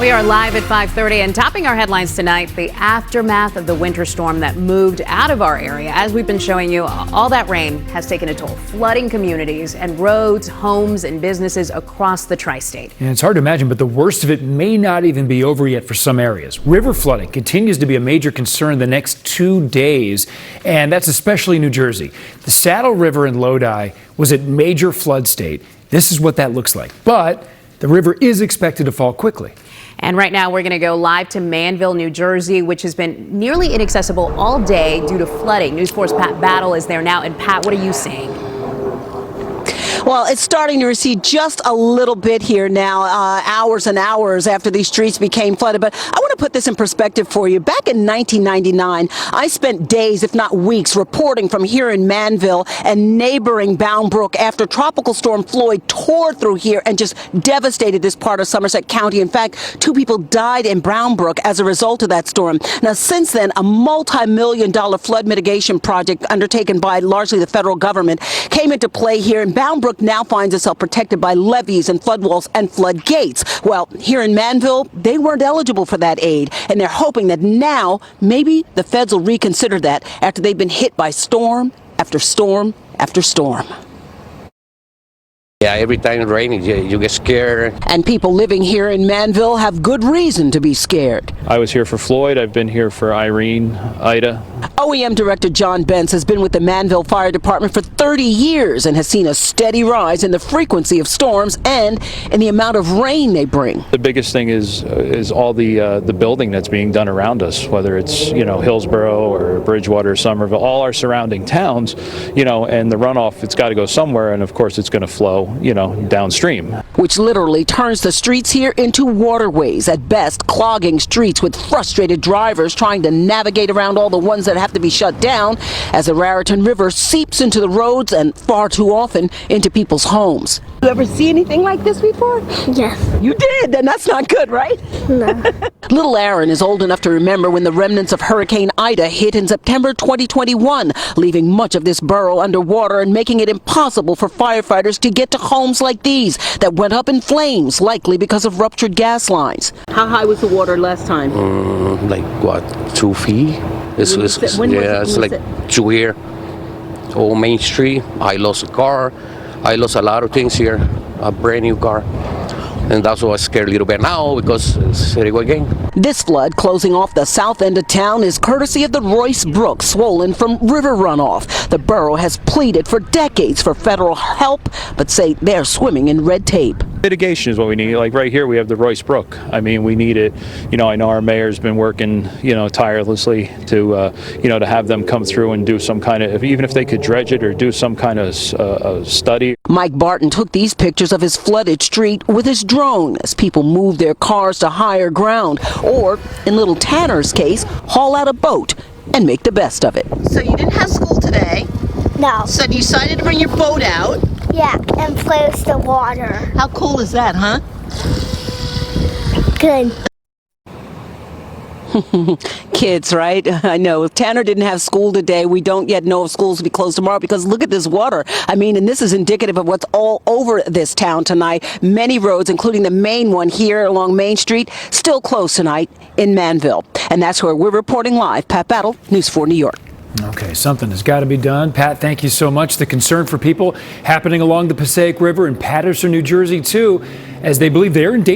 We are live at 5:30 and topping our headlines tonight, the aftermath of the winter storm that moved out of our area. As we've been showing you, all that rain has taken a toll, flooding communities and roads, homes and businesses across the tri-state. And it's hard to imagine, but the worst of it may not even be over yet for some areas. River flooding continues to be a major concern the next 2 days, and that's especially New Jersey. The Saddle River in Lodi was at major flood state. This is what that looks like. But the river is expected to fall quickly. And right now we're going to go live to Manville, New Jersey, which has been nearly inaccessible all day due to flooding. News 4's Pat Battle is there now. And Pat, what are you seeing? Well, it's starting to recede just a little bit here now, hours and hours after these streets became flooded. But I want to put this in perspective for you. Back in 1999, I spent days, if not weeks, reporting from here in Manville and neighboring Bound Brook after Tropical Storm Floyd tore through here and just devastated this part of Somerset County. In fact, 2 people died in Bound Brook as a result of that storm. Now, since then, a multi-million-dollar flood mitigation project undertaken by largely the federal government came into play here, and Bound Brook now finds itself protected by levees and flood walls and floodgates. Well, here in Manville, they weren't eligible for that aid, and they're hoping that now maybe the feds will reconsider that after they've been hit by storm after storm after storm. Yeah, every time it rains, you get scared. And people living here in Manville have good reason to be scared. I was here for Floyd. I've been here for Irene, Ida. OEM Director John Bentz has been with the Manville Fire Department for 30 years and has seen a steady rise in the frequency of storms and in the amount of rain they bring. The biggest thing is all the building that's being done around us, whether it's, Hillsborough or Bridgewater, Somerville, all our surrounding towns, and the runoff, it's got to go somewhere, and of course it's going to flow, downstream. Which literally turns the streets here into waterways, at best clogging streets with frustrated drivers trying to navigate around all the ones that have to be shut down as the Raritan River seeps into the roads and far too often into people's homes. You ever see anything like this before? Yes. You did? Then that's not good, right? No. Little Aaron is old enough to remember when the remnants of Hurricane Ida hit in September 2021, leaving much of this borough underwater and making it impossible for firefighters to get to homes like these that went up in flames, likely because of ruptured gas lines. How high was the water last time? 2 feet. It's like 2 here. Old Main Street. I lost a car. I lost a lot of things here. A brand new car. And that's why I'm scared a little bit now because it's here again. This flood closing off the south end of town is courtesy of the Royce Brook, swollen from river runoff. The borough has pleaded for decades for federal help, but say they're swimming in red tape. Mitigation is what we need. Like right here, we have the Royce Brook. I mean, we need it. I know our mayor's been working, tirelessly to, to have them come through and do some kind of, even if they could dredge it or do some kind of study. Mike Barton took these pictures of his flooded street with his drone as people move their cars to higher ground, or in little Tanner's case, haul out a boat and make the best of it. So you didn't have school today? No. So you decided to bring your boat out? Yeah, and play with the water. How cool is that, huh? Good. Kids, right? I know. If Tanner didn't have school today, we don't yet know if schools will be closed tomorrow because look at this water. I mean, and this is indicative of what's all over this town tonight. Many roads, including the main one here along Main Street, still closed tonight in Manville. And that's where we're reporting live. Pat Battle, News 4 New York. Okay, something has got to be done. Pat, thank you so much. The concern for people happening along the Passaic River in Paterson, New Jersey, too, as they believe they're in danger.